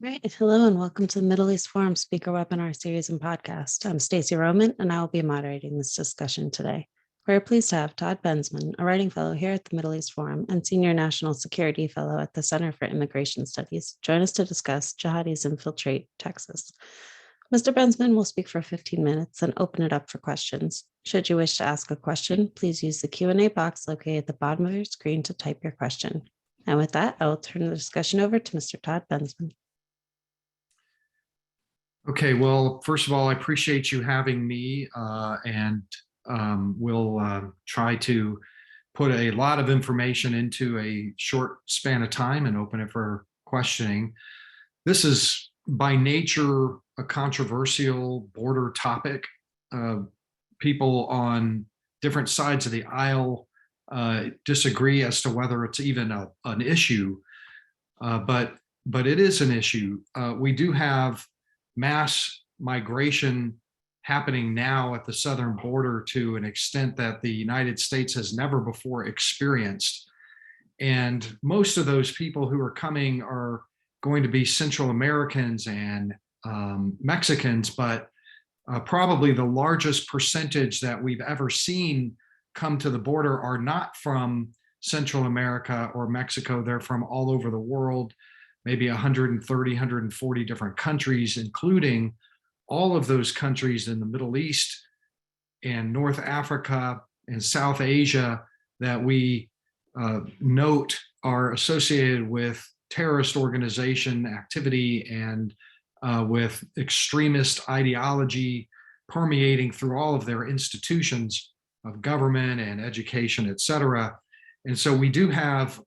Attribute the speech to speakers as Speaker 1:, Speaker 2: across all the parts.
Speaker 1: Right. Hello and welcome to the Middle East Forum Speaker Webinar Series and Podcast. I'm Stacey Roman and I will be moderating this discussion today. We're pleased to have Todd Bensman, a writing fellow here at the Middle East Forum and Senior National Security Fellow at the Center for Immigration Studies, join us to discuss Jihadis Infiltrate, Texas. Mr. Bensman will speak for 15 minutes and open it up for questions. Should you wish to ask a question, please use the Q&A box located at the bottom of your screen to type your question. And with that, I will turn the discussion over to Mr. Todd Bensman.
Speaker 2: Okay, well, first of all, I appreciate you having me, and we'll try to put a lot of information into a short span of time and open it for questioning. This is by nature a controversial border topic. People on different sides of the aisle disagree as to whether it's even an issue, but it is an issue. We do have mass migration happening now at the southern border to an extent that the United States has never before experienced. And most of those people who are coming are going to be Central Americans and Mexicans, but probably the largest percentage that we've ever seen come to the border are not from Central America or Mexico. They're from all over the world. Maybe 130, 140 different countries, including all of those countries in the Middle East and North Africa and South Asia that we note are associated with terrorist organization activity and with extremist ideology permeating through all of their institutions of government and education, et cetera. And so we do have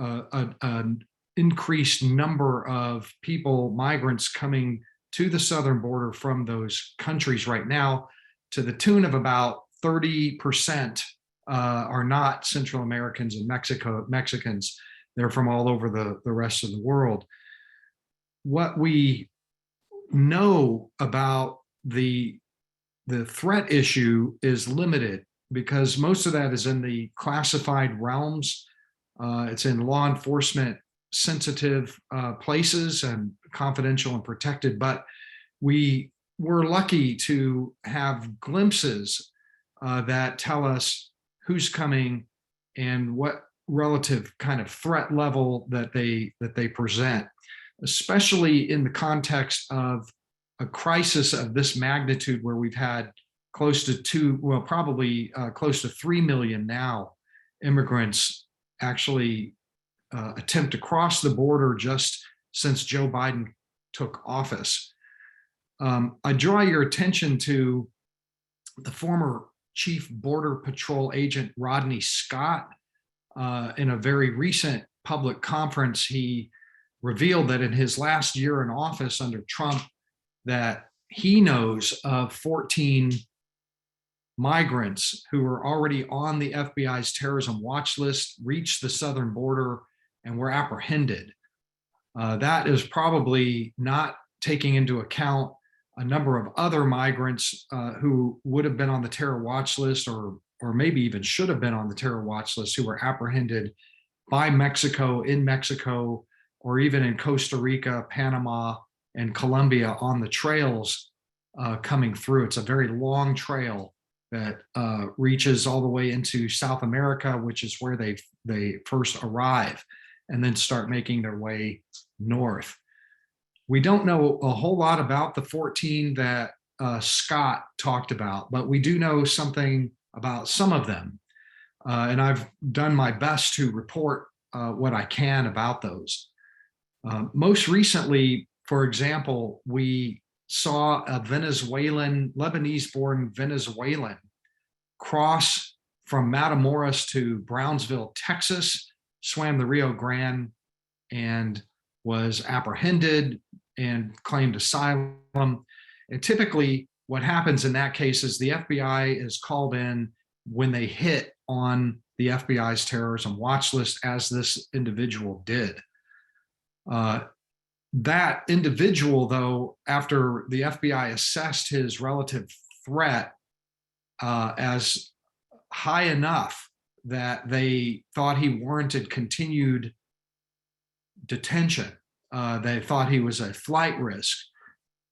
Speaker 2: an increased number of people, migrants coming to the southern border from those countries right now, to the tune of about 30% are not Central Americans and Mexicans. They're from all over the rest of the world. What we know about the threat issue is limited because most of that is in the classified realms. It's in law enforcement sensitive places and confidential and protected, but we were lucky to have glimpses that tell us who's coming and what relative kind of threat level that they present, especially in the context of a crisis of this magnitude where we've had close to probably close to 3 million now immigrants actually attempt to cross the border just since Joe Biden took office. I draw your attention to the former Chief Border Patrol agent Rodney Scott. In a very recent public conference, he revealed that in his last year in office under Trump, that he knows of 14 migrants who were already on the FBI's terrorism watch list, reached the southern border, and were apprehended. That is probably not taking into account a number of other migrants who would have been on the terror watch list or maybe even should have been on the terror watch list, who were apprehended by Mexico, in Mexico, or even in Costa Rica, Panama, and Colombia on the trails coming through. It's a very long trail that reaches all the way into South America, which is where they first arrive and then start making their way north. We don't know a whole lot about the 14 that Scott talked about, but we do know something about some of them. And I've done my best to report what I can about those. Most recently, for example, we saw a Lebanese-born Venezuelan cross from Matamoros to Brownsville, Texas, swam the Rio Grande, and was apprehended and claimed asylum. And typically what happens in that case is the FBI is called in when they hit on the FBI's terrorism watch list, as this individual did. That individual, though, after the FBI assessed his relative threat as high enough that they thought he warranted continued detention, They thought he was a flight risk.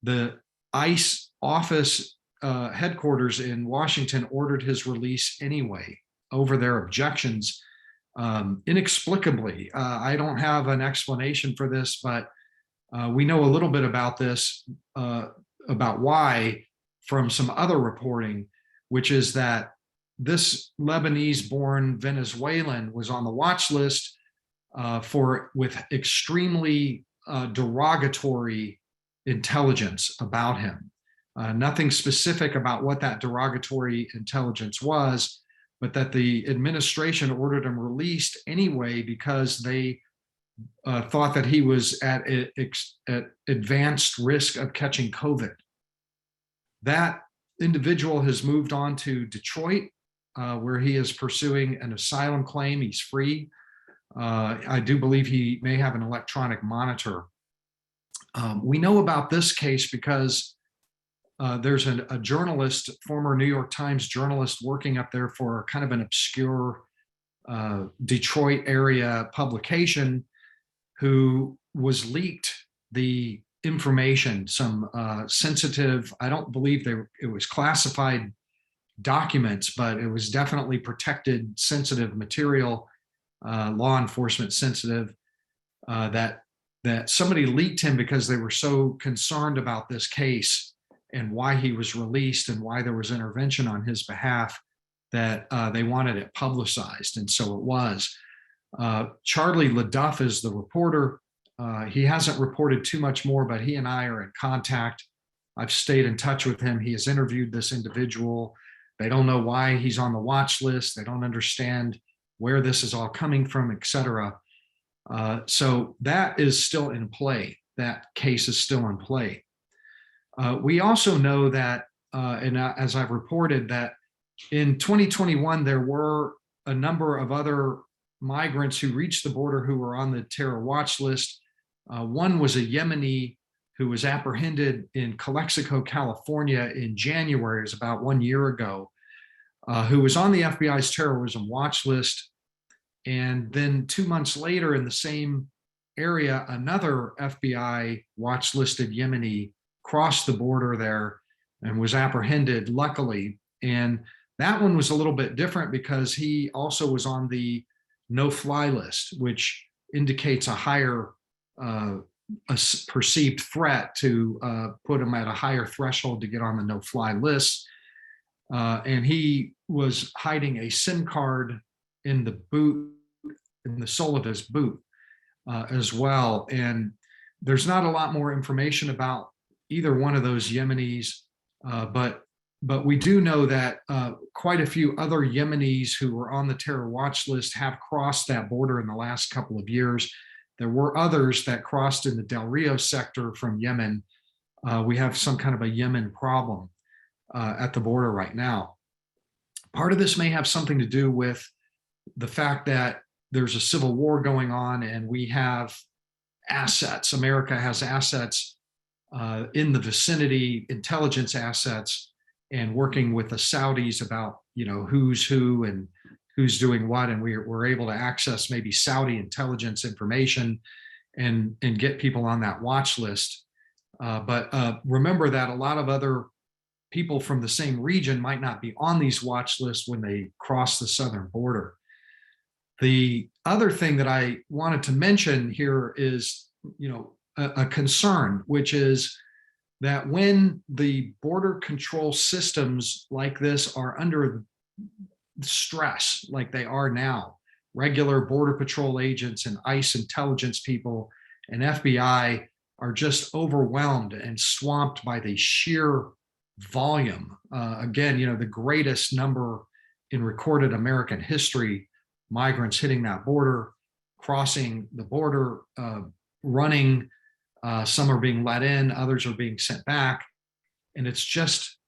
Speaker 2: The ICE office headquarters in Washington ordered his release anyway over their objections, inexplicably. I don't have an explanation for this, but we know a little bit about this, about why, from some other reporting, which is that this Lebanese-born Venezuelan was on the watch list with extremely derogatory intelligence about him. Nothing specific about what that derogatory intelligence was, but that the administration ordered him released anyway because they thought that he was at advanced risk of catching COVID. That individual has moved on to Detroit, where he is pursuing an asylum claim. He's free. I do believe he may have an electronic monitor. We know about this case because there's a journalist, former New York Times journalist, working up there for kind of an obscure Detroit area publication, who was leaked the information, some sensitive, I don't believe it was classified documents, but it was definitely protected, sensitive material, law enforcement sensitive, that somebody leaked him because they were so concerned about this case and why he was released and why there was intervention on his behalf, that they wanted it publicized. And so it was. Charlie LaDuff is the reporter. He hasn't reported too much more, but he and I are in contact. I've stayed in touch with him. He has interviewed this individual. They don't know why he's on the watch list. They don't understand where this is all coming from, et cetera. So that is still in play. That case is still in play. We also know that, and as I've reported, that in 2021, there were a number of other migrants who reached the border who were on the terror watch list. One was a Yemeni who was apprehended in Calexico, California in January, it was about 1 year ago, who was on the FBI's terrorism watch list. And then 2 months later, in the same area, another FBI watch listed Yemeni crossed the border there and was apprehended, luckily. And that one was a little bit different because he also was on the no-fly list, which indicates a higher a perceived threat to put him at a higher threshold to get on the no-fly list. And he was hiding a SIM card in the boot, in the sole of his boot as well. And there's not a lot more information about either one of those Yemenis, but we do know that quite a few other Yemenis who were on the terror watch list have crossed that border in the last couple of years. There were others that crossed in the Del Rio sector from Yemen. We have some kind of a Yemen problem at the border right now. Part of this may have something to do with the fact that there's a civil war going on and we have assets. America has assets in the vicinity, intelligence assets, and working with the Saudis about, you know, who's who and who's doing what, and we're able to access maybe Saudi intelligence information and get people on that watch list. But remember that a lot of other people from the same region might not be on these watch lists when they cross the southern border. The other thing that I wanted to mention here is, you know, a concern, which is that when the border control systems like this are under stress, like they are now, regular Border Patrol agents and ICE intelligence people and FBI are just overwhelmed and swamped by the sheer volume. Again, you know, the greatest number in recorded American history, migrants hitting that border, crossing the border, running. Some are being let in, others are being sent back. And it's just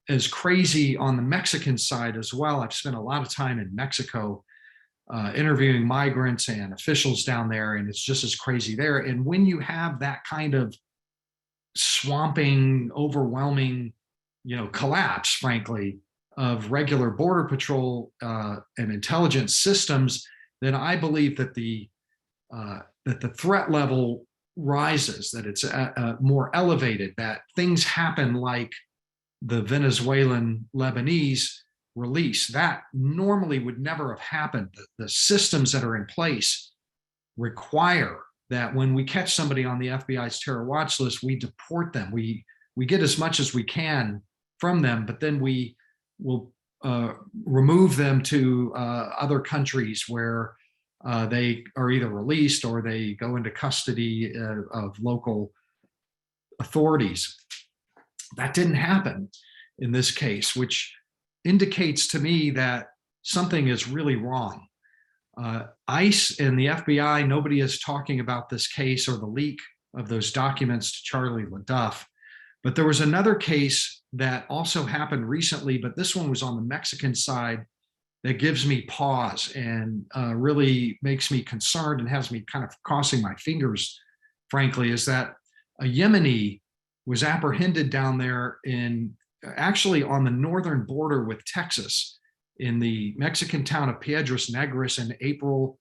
Speaker 2: as crazy on the Mexican side as well. I've spent a lot of time in Mexico interviewing migrants and officials down there, and it's just as crazy there. And when you have that kind of swamping, overwhelming, you know, collapse, frankly, of regular Border Patrol and intelligence systems, then I believe that the threat level rises, that it's more elevated, that things happen like the Venezuelan Lebanese release. That normally would never have happened. The systems that are in place require that when we catch somebody on the FBI's terror watch list, we deport them. We get as much as we can from them, but then we will remove them to other countries where they are either released or they go into custody of local authorities. That didn't happen in this case, which indicates to me that something is really wrong. ICE and the FBI, nobody is talking about this case or the leak of those documents to Charlie LaDuff. But there was another case that also happened recently, but this one was on the Mexican side, that gives me pause and really makes me concerned and has me kind of crossing my fingers, frankly, is that a Yemeni was apprehended down there actually on the northern border with Texas in the Mexican town of Piedras Negras in April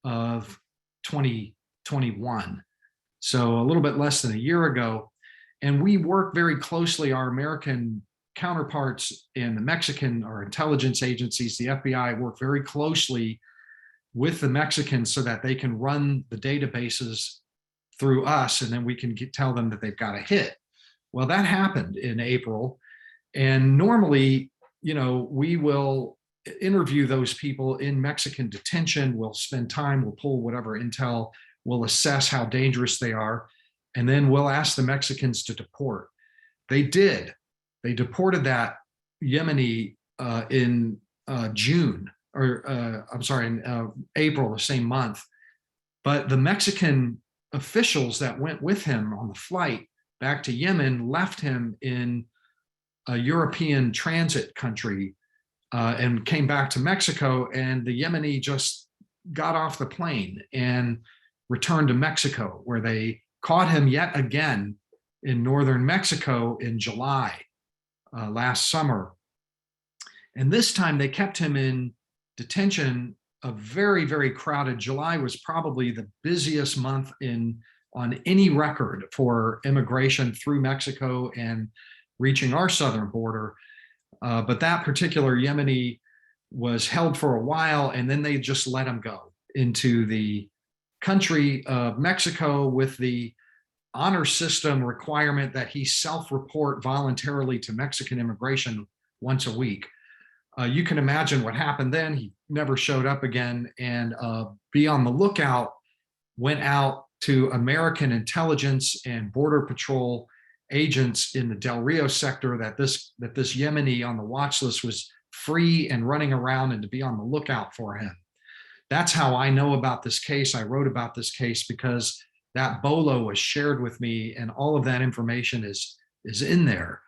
Speaker 2: of 2021. So a little bit less than a year ago. And we work very closely, our American counterparts in the Mexican or intelligence agencies, the FBI, work very closely with the Mexicans so that they can run the databases through us, and then we can tell them that they've got a hit. Well, that happened in April. And normally, we will interview those people in Mexican detention. We'll spend time, we'll pull whatever intel, we'll assess how dangerous they are, and then we'll ask the Mexicans to deport. They did. They deported that Yemeni in June, or I'm sorry, in April, the same month. But the Mexican officials that went with him on the flight back to Yemen left him in a European transit country and came back to Mexico, and the Yemeni just got off the plane and returned to Mexico, where they caught him yet again in northern Mexico in July last summer. And this time they kept him in detention, a very, very crowded. July was probably the busiest month on any record for immigration through Mexico and reaching our southern border. But that particular Yemeni was held for a while, and then they just let him go into the country of Mexico with the honor system requirement that he self-report voluntarily to Mexican immigration once a week. You can imagine what happened then. He never showed up again, and Be on the Lookout went out to American intelligence and border patrol agents in the Del Rio sector that this Yemeni on the watch list was free and running around, and to be on the lookout for him. That's how I know about this case. I wrote about this case because that bolo was shared with me, and all of that information is in there.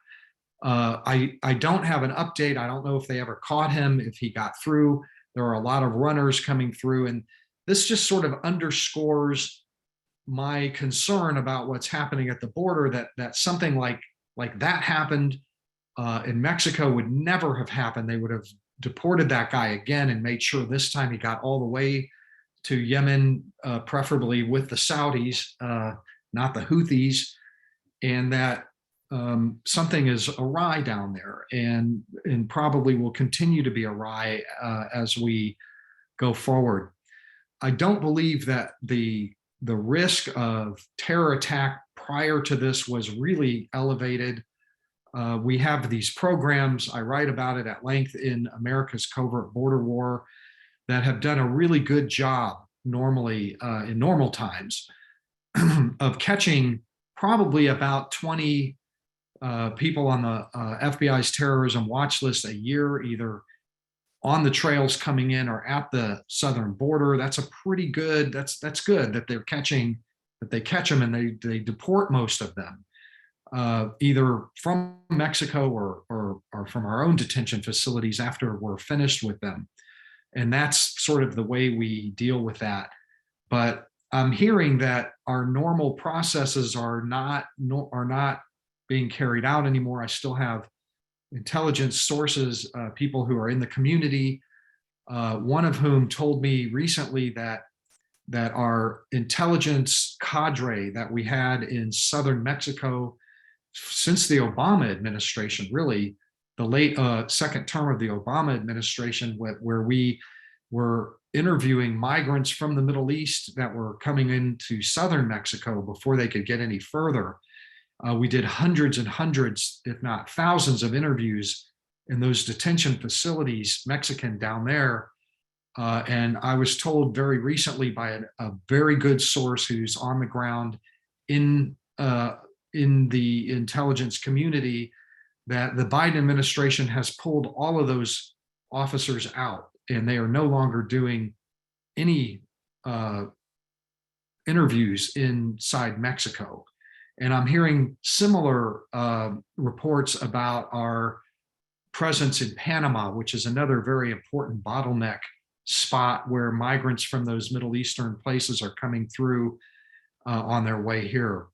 Speaker 2: I don't have an update. I don't know if they ever caught him, if he got through. There are a lot of runners coming through, and this just sort of underscores my concern about what's happening at the border, that something like that happened in Mexico would never have happened. They would have deported that guy again and made sure this time he got all the way to Yemen, preferably with the Saudis, not the Houthis, and that something is awry down there, and probably will continue to be awry as we go forward. I don't believe that the risk of terror attack prior to this was really elevated. We have these programs, I write about it at length in America's Covert Border War, that have done a really good job normally in normal times of catching probably about 20 people on the FBI's terrorism watch list a year, either on the trails coming in or at the southern border. That's a pretty good, that's good that they catch them and they deport most of them, either from Mexico or from our own detention facilities after we're finished with them. And that's sort of the way we deal with that. But I'm hearing that our normal processes are not being carried out anymore. I still have intelligence sources, people who are in the community, one of whom told me recently that that our intelligence cadre that we had in southern Mexico since the Obama administration, really the late second term of the Obama administration, where we were interviewing migrants from the Middle East that were coming into southern Mexico before they could get any further. We did hundreds and hundreds, if not thousands, of interviews in those detention facilities, Mexican down there. And I was told very recently by a very good source who's on the ground in the intelligence community that the Biden administration has pulled all of those officers out, and they are no longer doing any interviews inside Mexico. And I'm hearing similar reports about our presence in Panama, which is another very important bottleneck spot where migrants from those Middle Eastern places are coming through on their way here.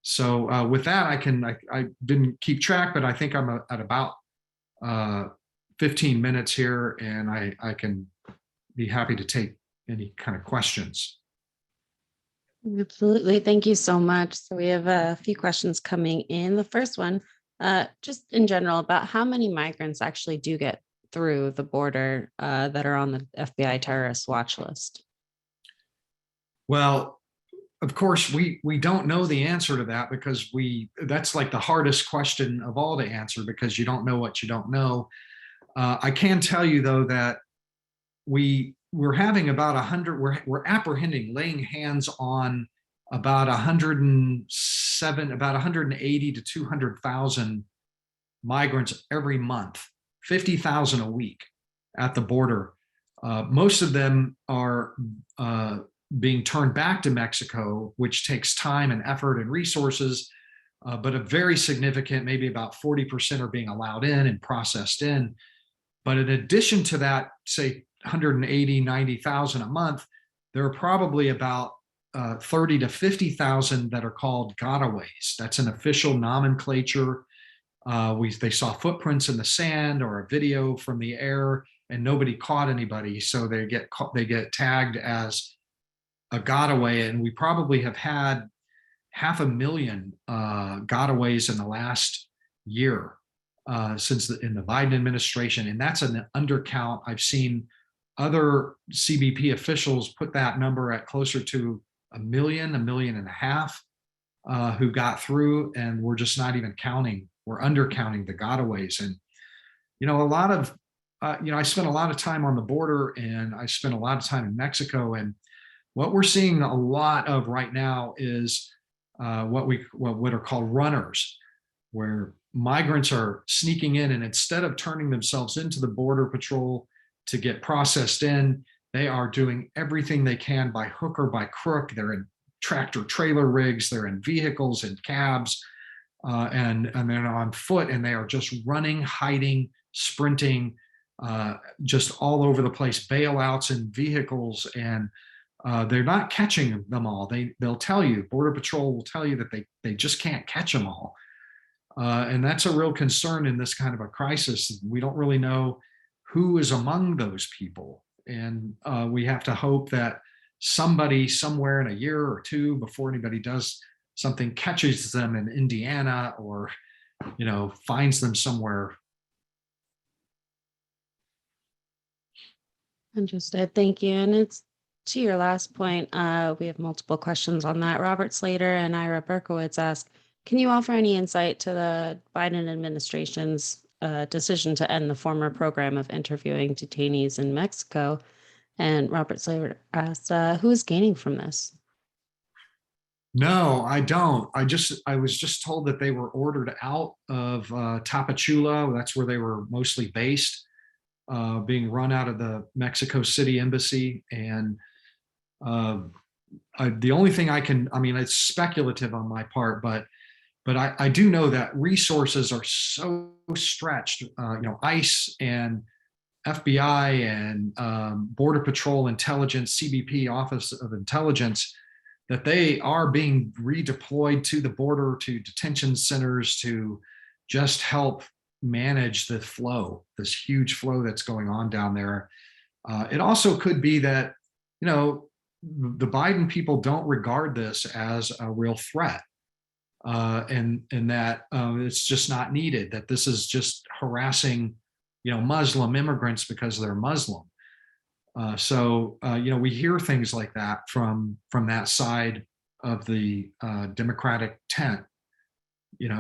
Speaker 2: So with that, I didn't keep track, but I think I'm at about 15 minutes here, and I can be happy to take any kind of questions.
Speaker 1: Absolutely. Thank you so much. So we have a few questions coming in. The first one, just in general, about how many migrants actually do get through the border that are on the FBI terrorist watch list?
Speaker 2: Well, of course, we don't know the answer to that, because that's like the hardest question of all to answer, because you don't know what you don't know. I can tell you though that we're having about 100. We're apprehending, laying hands on about 180 to 200,000 migrants every month, 50,000 a week at the border. Most of them are being turned back to Mexico, which takes time and effort and resources, but a very significant, maybe about 40% are being allowed in and processed in. But in addition to that, say 180, 90,000 a month, there are probably about 30 to 50,000 that are called gotaways. That's an official nomenclature. They saw footprints in the sand or a video from the air, and nobody caught anybody, so they get tagged as a gotaway. And we probably have had 500,000 gotaways in the last year in the Biden administration, and that's an undercount. I've seen other CBP officials put that number at closer to 1 million, 1.5 million who got through, and we're just not even counting. We're undercounting the gotaways. And a lot of I spent a lot of time on the border, and I spent a lot of time in Mexico, and what we're seeing a lot of right now is what are called runners, where migrants are sneaking in, and instead of turning themselves into the Border Patrol to get processed in, they are doing everything they can by hook or by crook. They're in tractor trailer rigs, they're in vehicles and cabs, and they're on foot, and they are just running, hiding, sprinting, just all over the place, bailouts in vehicles, and they're not catching them all. They'll tell you, Border Patrol will tell you that they just can't catch them all. And that's a real concern in this kind of a crisis. We don't really know who is among those people. And we have to hope that somebody somewhere in a year or two, before anybody does something, catches them in Indiana or, finds them somewhere.
Speaker 1: Understood. Thank you. And it's to your last point, we have multiple questions on that. Robert Slater and Ira Berkowitz ask, can you offer any insight to the Biden administration's decision to end the former program of interviewing detainees in Mexico? And Robert Slater asks, who is gaining from this?
Speaker 2: No, I don't. I was just told that they were ordered out of Tapachula. That's where they were mostly based, being run out of the Mexico City embassy. And the only thing it's speculative on my part, but I do know that resources are so stretched, ICE and FBI and Border Patrol Intelligence, CBP, Office of Intelligence, that they are being redeployed to the border, to detention centers, to just help manage the flow, this huge flow that's going on down there. It also could be that, the Biden people don't regard this as a real threat, and that it's just not needed. That this is just harassing, Muslim immigrants because they're Muslim. We hear things like that from that side of the Democratic tent.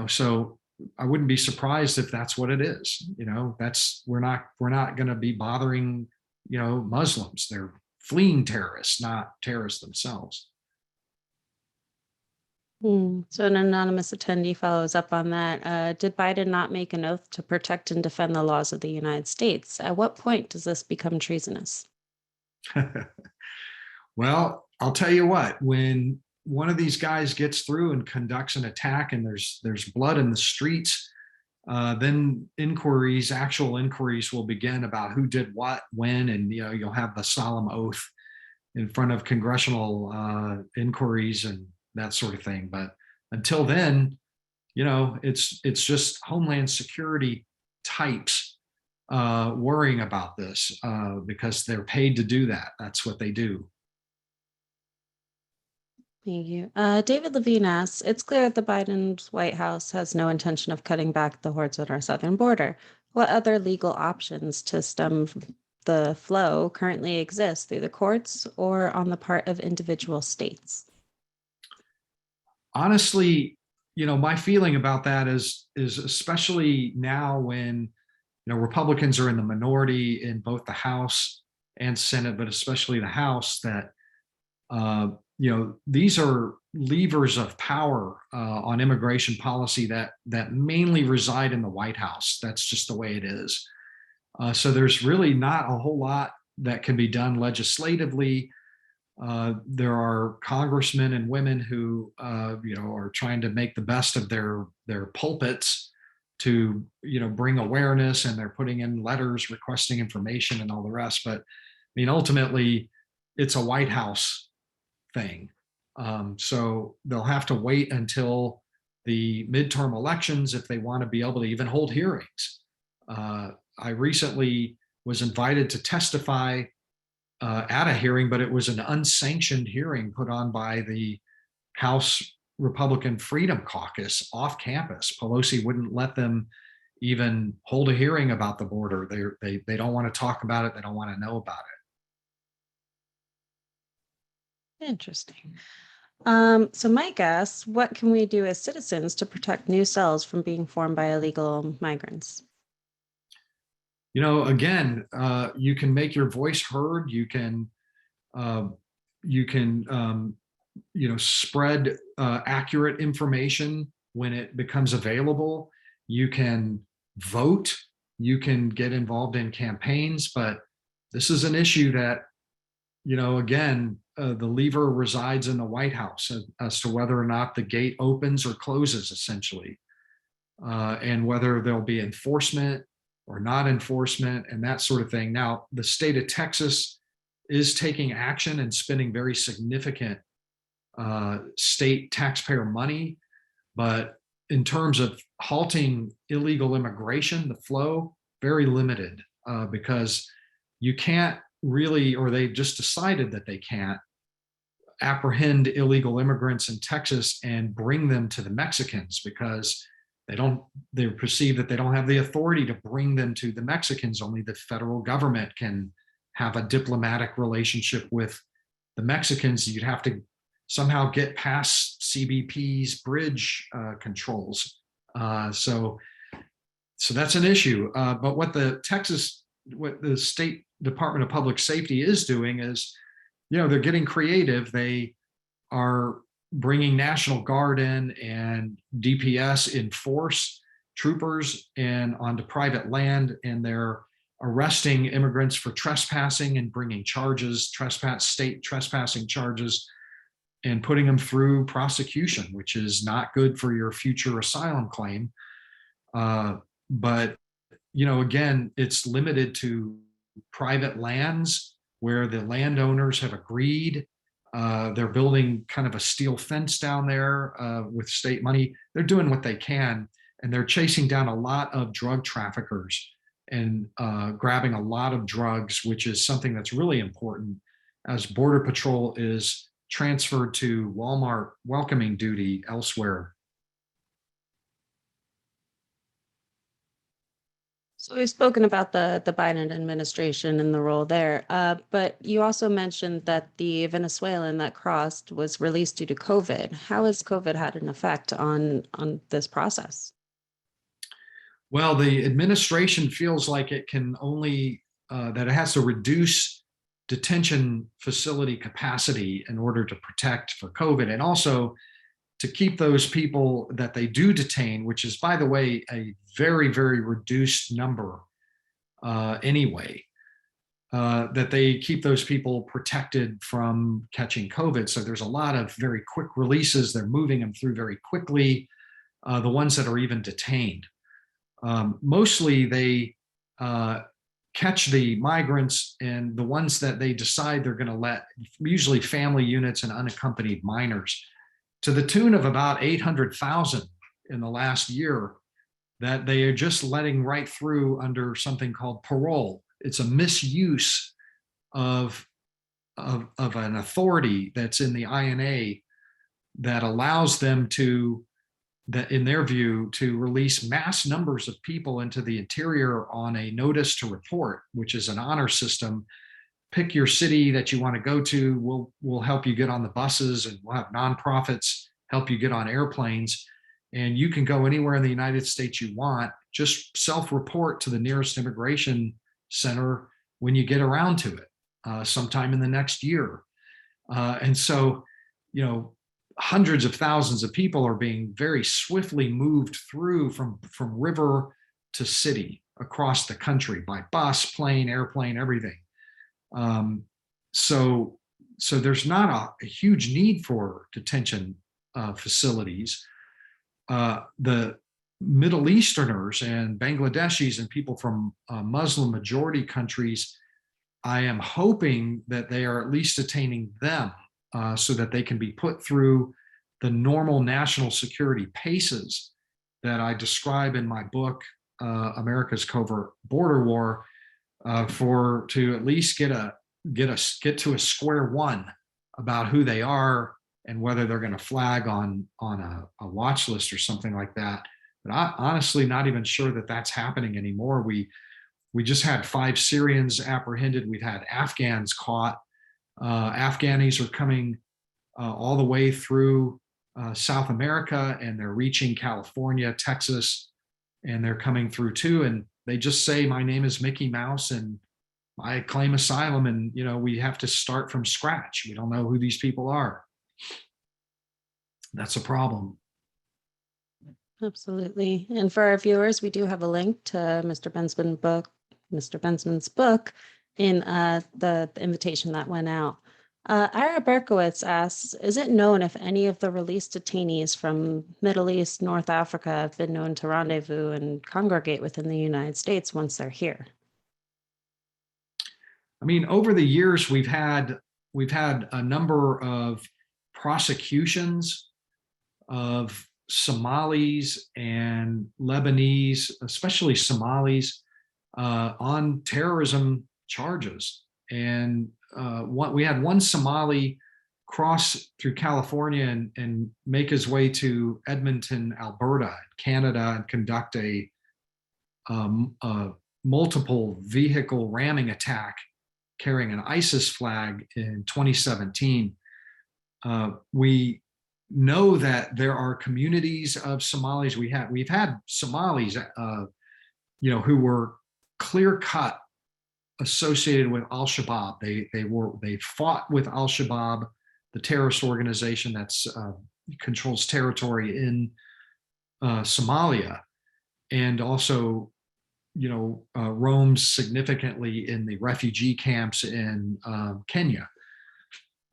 Speaker 2: So I wouldn't be surprised if that's what it is. That's we're not going to be bothering Muslims. They're fleeing terrorists, not terrorists themselves.
Speaker 1: So an anonymous attendee follows up on that. Did Biden not make an oath to protect and defend the laws of the United States? At what point does this become treasonous?
Speaker 2: Well, I'll tell you what, when one of these guys gets through and conducts an attack and there's blood in the streets, then actual inquiries will begin about who did what, when, and you'll have the solemn oath in front of congressional inquiries and that sort of thing. But until then, it's just Homeland Security types worrying about this because they're paid to do that. That's what they do.
Speaker 1: Thank you. David Levine asks, it's clear that the Biden's White House has no intention of cutting back the hordes at our southern border. What other legal options to stem the flow currently exist through the courts or on the part of individual states?
Speaker 2: Honestly, my feeling about that is especially now when Republicans are in the minority in both the House and Senate, but especially the House, that these are levers of power on immigration policy that mainly reside in the White House. That's just the way it is. So there's really not a whole lot that can be done legislatively. There are congressmen and women who are trying to make the best of their pulpits to bring awareness, and they're putting in letters requesting information and all the rest. But ultimately, it's a White House thing. So they'll have to wait until the midterm elections if they want to be able to even hold hearings. I recently was invited to testify at a hearing, but it was an unsanctioned hearing put on by the House Republican Freedom Caucus off campus. Pelosi wouldn't let them even hold a hearing about the border. They don't want to talk about it. They don't want to know about it.
Speaker 1: Interesting. So Mike asks, what can we do as citizens to protect new cells from being formed by illegal migrants?
Speaker 2: Again, you can make your voice heard. You can spread accurate information when it becomes available. You can vote. You can get involved in campaigns. But this is an issue that, again, the lever resides in the White House as to whether or not the gate opens or closes, essentially, and whether there'll be enforcement or not enforcement and that sort of thing. Now, the state of Texas is taking action and spending very significant state taxpayer money. But in terms of halting illegal immigration, the flow, very limited because you can't really, or they just decided that they can't apprehend illegal immigrants in Texas and bring them to the Mexicans because they perceive that they don't have the authority to bring them to the Mexicans. Only the federal government can have a diplomatic relationship with the Mexicans. You'd have to somehow get past CBP's bridge controls. So that's an issue. But what the State Department of Public Safety is doing is, they're getting creative. They are bringing National Guard in and DPS in force, troopers and onto private land, and they're arresting immigrants for trespassing and bringing charges, state trespassing charges, and putting them through prosecution, which is not good for your future asylum claim. But again, it's limited to private lands where the landowners have agreed. They're building kind of a steel fence down there with state money. They're doing what they can, and they're chasing down a lot of drug traffickers and grabbing a lot of drugs, which is something that's really important as Border Patrol is transferred to Walmart welcoming duty elsewhere.
Speaker 1: So we've spoken about the Biden administration and the role there, but you also mentioned that the Venezuelan that crossed was released due to COVID. How has COVID had an effect on this process?
Speaker 2: Well, the administration feels like it can only, that it has to reduce detention facility capacity in order to protect for COVID, and also to keep those people that they do detain, which is, by the way, a very, very reduced number anyway, that they keep those people protected from catching COVID. So there's a lot of very quick releases. They're moving them through very quickly, the ones that are even detained. Mostly they catch the migrants, and the ones that they decide they're going to let, usually family units and unaccompanied minors, to the tune of about 800,000 in the last year, that they are just letting right through under something called parole. It's a misuse of an authority that's in the INA that allows them to, that in their view, to release mass numbers of people into the interior on a notice to report, which is an honor system. Pick your city that you want to go to. We'll help you get on the buses, and we'll have nonprofits help you get on airplanes. And you can go anywhere in the United States you want. Just self-report to the nearest immigration center when you get around to it, sometime in the next year. And so, hundreds of thousands of people are being very swiftly moved through from river to city across the country by bus, plane, airplane, everything. So there's not a huge need for detention facilities. The Middle Easterners and Bangladeshis and people from Muslim majority countries, I am hoping that they are at least detaining them so that they can be put through the normal national security paces that I describe in my book, America's Covert Border War, to at least get to a square one about who they are and whether they're going to flag on a watch list or something like that. But I honestly not even sure that that's happening anymore. We just had 5 Syrians apprehended. We've had Afghans caught. Afghanis are coming all the way through South America, and they're reaching California, Texas, and they're coming through too. And they just say, my name is Mickey Mouse and I claim asylum. And, we have to start from scratch. We don't know who these people are. That's a problem.
Speaker 1: Absolutely. And for our viewers, we do have a link to Mr. Bensman's book in the invitation that went out. Ira Berkowitz asks, is it known if any of the released detainees from Middle East, North Africa have been known to rendezvous and congregate within the United States once they're here?
Speaker 2: I mean, over the years, we've had a number of prosecutions of Somalis and Lebanese, especially Somalis, on terrorism charges. And we had one Somali cross through California and make his way to Edmonton, Alberta, Canada, and conduct a multiple vehicle ramming attack carrying an ISIS flag in 2017. We know that there are communities of Somalis. We've had Somalis, who were clear cut associated with al-Shabaab. They fought with al-Shabaab, the terrorist organization that's controls territory in Somalia, and also roams significantly in the refugee camps in Kenya.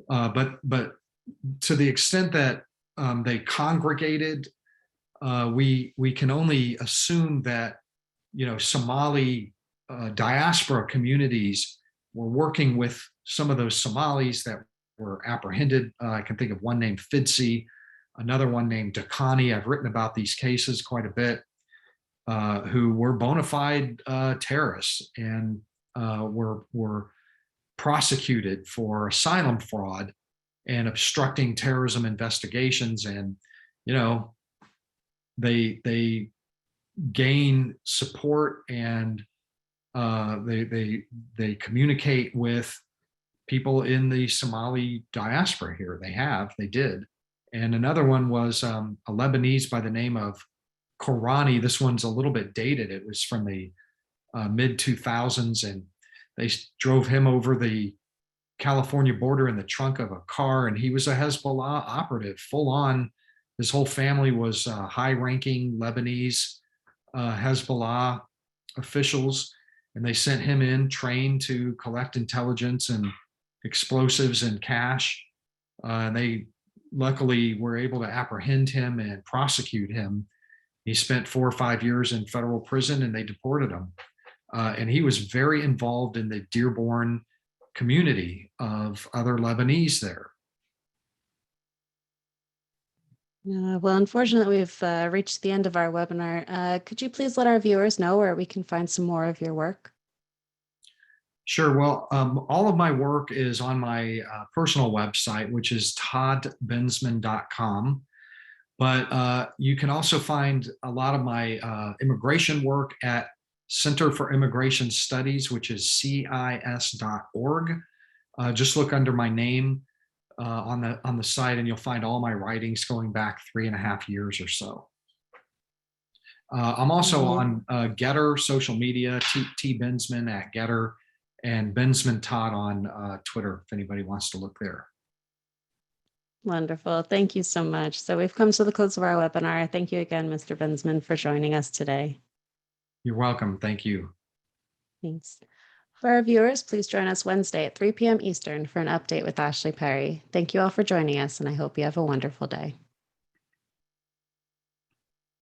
Speaker 2: But to the extent that they congregated, we can only assume that Somali diaspora communities were working with some of those Somalis that were apprehended. I can think of one named Fidsi, another one named Dakani. I've written about these cases quite a bit, who were bona fide terrorists and were prosecuted for asylum fraud and obstructing terrorism investigations. And, you know, they gain support, and they communicate with people in the Somali diaspora here. They did. And another one was a Lebanese by the name of Korani. This one's a little bit dated. It was from the mid 2000s, and they drove him over the California border in the trunk of a car, and he was a Hezbollah operative, full on. His whole family was high-ranking Lebanese Hezbollah officials, and they sent him in trained to collect intelligence and explosives and cash. And they luckily were able to apprehend him and prosecute him. He spent 4 or 5 years in federal prison, and they deported him. And he was very involved in the Dearborn community of other Lebanese there.
Speaker 1: Well, unfortunately, we've reached the end of our webinar. Could you please let our viewers know where we can find some more of your work?
Speaker 2: Sure. Well, all of my work is on my personal website, which is toddbensman.com. But you can also find a lot of my immigration work at Center for Immigration Studies, which is CIS.org. Just look under my name on the site, and you'll find all my writings going back 3.5 years or so. I'm also on Getter social media, T Bensman at Getter, and Bensman Todd on Twitter, if anybody wants to look there.
Speaker 1: Wonderful. Thank you so much. So we've come to the close of our webinar. Thank you again, Mr. Bensman, for joining us today.
Speaker 2: You're welcome. Thank you.
Speaker 1: Thanks. For our viewers, please join us Wednesday at 3 p.m. Eastern for an update with Ashley Perry. Thank you all for joining us, and I hope you have a wonderful day.